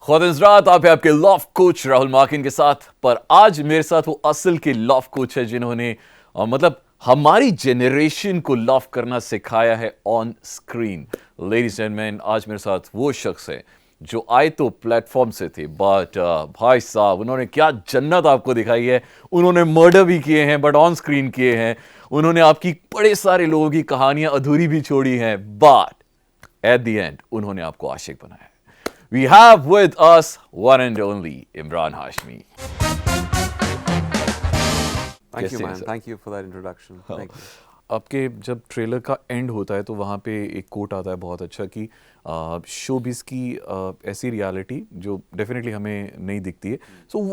खुद रात आप है आपके लॉफ कोच राहुल मार्किन के साथ। पर आज मेरे साथ वो असल के लॉफ कोच है जिन्होंने मतलब हमारी जेनरेशन को लॉफ करना सिखाया है on screen. Ladies and man, आज मेरे साथ वो शख्स है जो आए तो प्लेटफॉर्म से थे, बट भाई साहब उन्होंने क्या जन्नत आपको दिखाई है। उन्होंने मर्डर भी किए हैं बट ऑन स्क्रीन किए हैं। उन्होंने आपकी बड़े सारे लोगों की कहानियां अधूरी भी छोड़ी हैं, बट एट द एंड उन्होंने आपको आशिक बनाया है। We have with us one and only Imran Hashmi. Thank you, man. Thank you for that introduction. Thank you. आपके जब ट्रेलर का एंड होता है तो वहाँ पे एक कोट आता है बहुत अच्छा कि शोबिज़ की ऐसी रियलिटी जो डेफिनेटली हमें नहीं दिखती है। So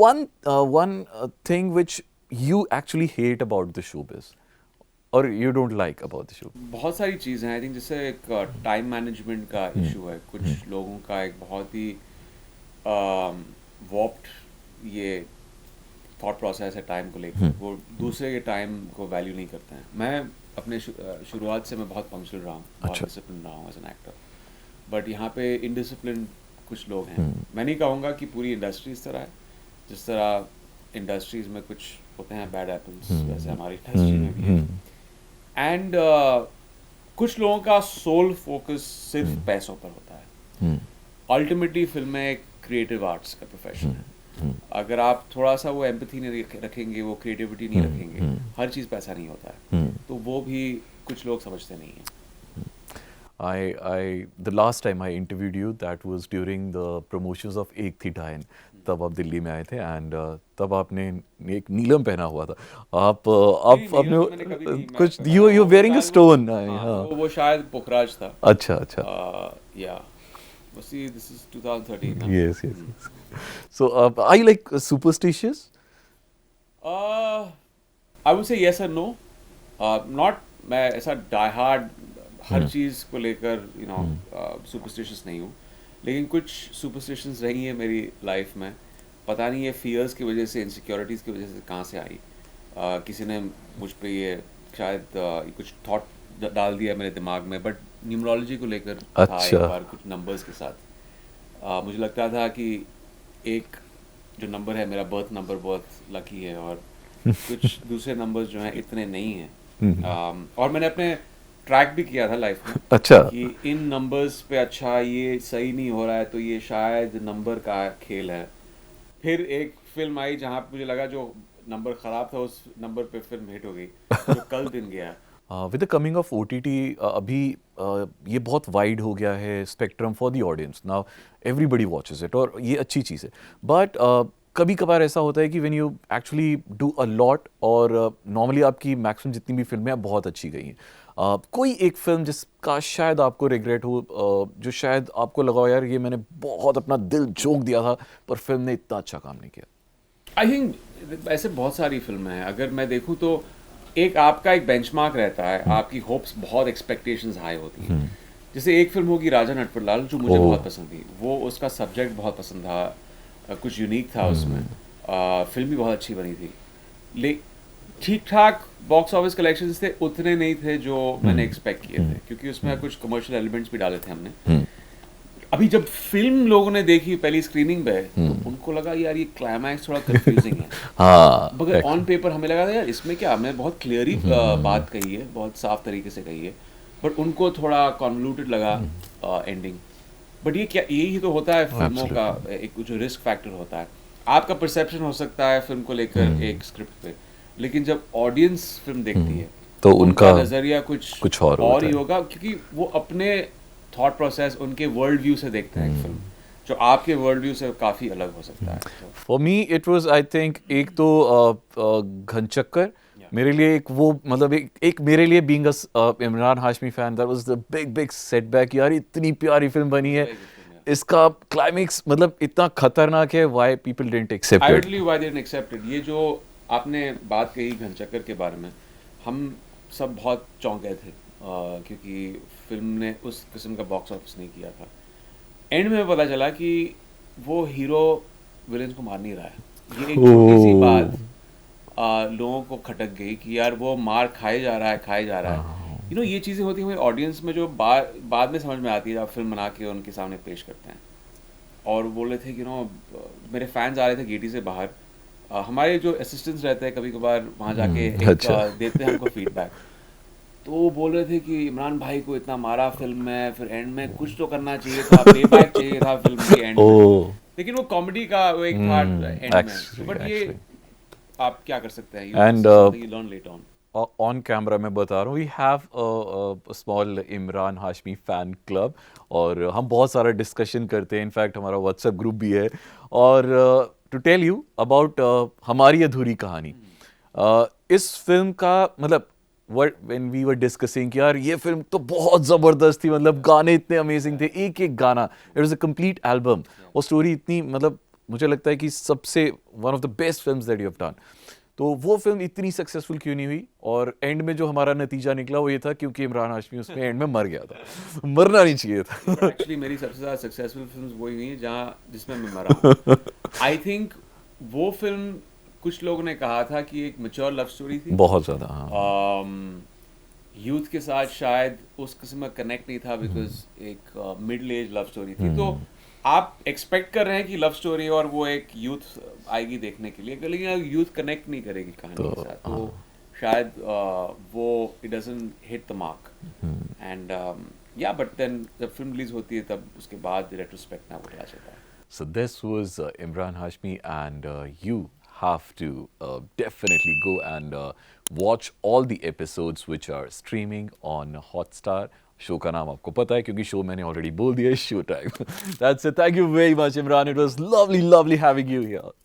one thing which you actually hate about the showbiz और you don't like about the show. बहुत सारी चीज़ें हैं। आई थिंक जैसे एक टाइम मैनेजमेंट का इशू है। कुछ लोगों का एक बहुत ही वॉप्ड ये थॉट प्रोसेस है टाइम को लेकर। वो दूसरे के टाइम को वैल्यू नहीं करते हैं। मैं अपने शुरुआत से मैं बहुत पंक्चुअल रहा हूँ, बहुत डिसिप्लिन रहा हूँ एज एन एक्टर। बट यहाँ पे इनडिसिप्लिन कुछ लोग हैं। मैं नहीं कहूँगा कि पूरी इंडस्ट्री इस तरह है। जिस तरह इंडस्ट्रीज में कुछ होते हैं बैड एपल्स, वैसे हमारी इंडस्ट्री में भी है। एंड कुछ लोगों का सोल फोकस सिर्फ पैसों पर होता है। अल्टीमेटली फिल्में एक क्रिएटिव आर्ट्स का प्रोफेशन है। अगर आप थोड़ा सा वो एम्पैथी नहीं रखेंगे, वो क्रिएटिविटी नहीं रखेंगे, हर चीज़ पैसा नहीं होता है। तो वो भी कुछ लोग समझते नहीं हैं। The last time I interviewed you, that was during the promotions of एक थी डायन। तब आप दिल्ली में आए थे एंड तब आपने एक नीलम पहना हुआ था। आप आपने कुछ यू वेयरिंग अ स्टोन। वो शायद पुखराज था। अच्छा या see this is 2013 ना? yes so are you like superstitious? I would say yes and no. Not मैं ऐसा die hard हर चीज़ को लेकर सुपरस्टिशियस नहीं हूँ, लेकिन कुछ सुपरस्टिशंस रही हैं मेरी लाइफ में। पता नहीं ये फियर्स की वजह से, इनसिक्योरिटीज़ की वजह से कहाँ से आई। किसी ने मुझ पे ये शायद कुछ थॉट डाल दिया मेरे दिमाग में। बट न्यूमरोलॉजी को लेकर था एक बार कुछ नंबर्स के साथ। मुझे लगता था कि एक जो नंबर है मेरा बर्थ नंबर बहुत लकी है और कुछ दूसरे नंबर्स जो हैं इतने नहीं हैं। और मैंने अपने ट्रैक भी किया था लाइफ में। अच्छा। कि इन नंबर्स पे अच्छा ये सही नहीं हो रहा है तो ये शायद नंबर का खेल है। फिर एक फिल्म आई जहाँ पे मुझे लगा जो नंबर ख़राब था उस नंबर पे फिल्म हिट हो गई, जो कल दिन गया। With the coming of OTT अभी ये बहुत वाइड हो गया है spectrum for the audience. Now everybody watches it और ये अच्छी चीज़ है। बट कभी कभार ऐसा होता है कि when you actually do a lot और नॉर्मली आपकी मैक्सिमम जितनी भी फिल्में हैं बहुत अच्छी गई हैं। कोई एक फिल्म जिसका शायद आपको रिग्रेट हो, जो शायद आपको लगा हो यार ये मैंने बहुत अपना दिल झोंक दिया था पर फिल्म ने इतना अच्छा काम नहीं किया। आई थिंक ऐसे बहुत सारी फिल्में हैं। अगर मैं देखूँ तो एक आपका एक बेंचमार्क रहता है, आपकी होप्स बहुत एक्सपेक्टेशंस हाई होती हैं। जैसे एक फिल्म होगी राजा नटवरलाल जो मुझे बहुत पसंद थी। वो उसका सब्जेक्ट बहुत पसंद था, कुछ यूनिक था उसमें। फिल्म भी बहुत अच्छी बनी थी। ठीक ठाक बॉक्स ऑफिस कलेक्शंस थे, उतने नहीं थे जो मैंने एक्सपेक्ट किए थे, क्योंकि उसमें कुछ कमर्शियल एलिमेंट्स भी डाले थे हमने। अभी जब फिल्म लोगों ने देखी पहली स्क्रीनिंग पे तो उनको लगा यार ये क्लाइमैक्स थोड़ा कंफ्यूजिंग है। मगर ऑन पेपर हमें लगा था यार इसमें क्या, हमने बहुत क्लियरली बात कही है, बहुत साफ तरीके से कही है। बट उनको थोड़ा कॉन्वल्यूटेड लगा एंडिंग। बट ये क्या, यही तो होता है फिल्मों का एक जो रिस्क फैक्टर होता है। आपका परसेप्शन हो सकता है फिल्म को लेकर एक स्क्रिप्ट पे, लेकिन जब ऑडियंस फिल्म देखती है तो उनका नजरिया कुछ और ही होगा, क्योंकि वो अपने थॉट प्रोसेस उनके वर्ल्ड व्यू से देखते हैं फिल्म, जो आपके वर्ल्ड व्यू से काफ़ी अलग हो सकता है। For me it was I think एक तो घनचक्कर मेरे लिए एक वो मतलब एक मेरे लिए being a Imran Hashmi fan that was the big setback. यार इतनी प्यारी फिल्म बनी है, इसका क्लाइमेक्स मतलब इतना खतरनाक है, why people didn't accept it. I don't know why they didn't accept it. ये जो आपने बात कही घनचक्कर के बारे में, हम सब बहुत चौंक गए थे क्योंकि फिल्म ने उस किस्म का बॉक्स ऑफिस नहीं किया था। एंड में पता चला कि वो हीरो विलेन को मार नहीं रहा है। ये एक छोटी सी बात लोगों को खटक गई कि यार वो मार खाए जा रहा है। ये चीज़ें होती हैं हमारे ऑडियंस में जो बाद में समझ में आती है, आप फिल्म बना के उनके सामने पेश करते हैं। और वो बोल रहे थे कि मेरे फैंस आ रहे थे गेटी से बाहर। हमारे जो असिस्टेंट्स रहते हैं कभी कभार वहाँ जाके अच्छा। देते हैं हमको फीडबैक। तो वो बोल रहे थे कि इमरान भाई को इतना मारा फिल्म में, फिर एंड में कुछ तो करना चाहिए था, पे बैक चाहिए था फिल्म के एंड में। ओह। लेकिन वो कॉमेडी का वो एक था एंड में, तो एक्चुअली बट ये एक्चुअली आप क्या कर सकते हैं, and something you learn later on. On camera मैं बता रहा हूँ, we have small Emraan Hashmi fan club, और हम बहुत सारा डिस्कशन करते हैं। इनफैक्ट हमारा व्हाट्सएप ग्रुप भी है। और टू टेल यू अबाउट हमारी अधूरी कहानी, इस फिल्म का मतलब व्हेन वी वर डिस्कसिंग कि यार ये फिल्म तो बहुत ज़बरदस्त थी, मतलब गाने इतने अमेजिंग थे, एक एक गाना, it was a complete album, और स्टोरी इतनी, मतलब मुझे लगता है कि सबसे one of the best films that you have done. तो वो फिल्म इतनी सक्सेसफुल क्यों नहीं हुई, और एंड में जो हमारा नतीजा निकला वो ये था क्योंकि इमरान हाशमी उसमें एंड में मर गया था। मरना नहीं चाहिए था। एक्चुअली मेरी सबसे ज़्यादा सक्सेसफुल फिल्म्स वही हुई हैं जहाँ जिसमें मैं मरा हूँ। आई थिंक वो फिल्म कुछ लोगों ने कहा था कि एक मैच्योर लव स्टोरी थी, बहुत ज़्यादा, हाँ। यूथ के साथ शायद उस किस्म का कनेक्ट नहीं था, बिकॉज एक मिडिल एज लव स्टोरी थी। तो आप एक्सपेक्ट कर रहे हैं कि लव स्टोरी और वो एक यूथ आएगी देखने के लिए, लेकिन यूथ कनेक्ट नहीं करेगी कहानी के साथ, तो शायद वो it doesn't hit the mark. And या बट देन जब फिल्म रिलीज होती है तब उसके बाद रेट्रोस्पेक्ट में आपको पता चलता है। So this was Imran Hashmi, and you have to definitely go and watch all the episodes which are streaming on Hotstar. Show का नाम आपको पता है क्योंकि शो मैंने ऑलरेडी बोल दिया है, show time. That's it. Thank you very much, Imran. It was lovely, lovely having you here.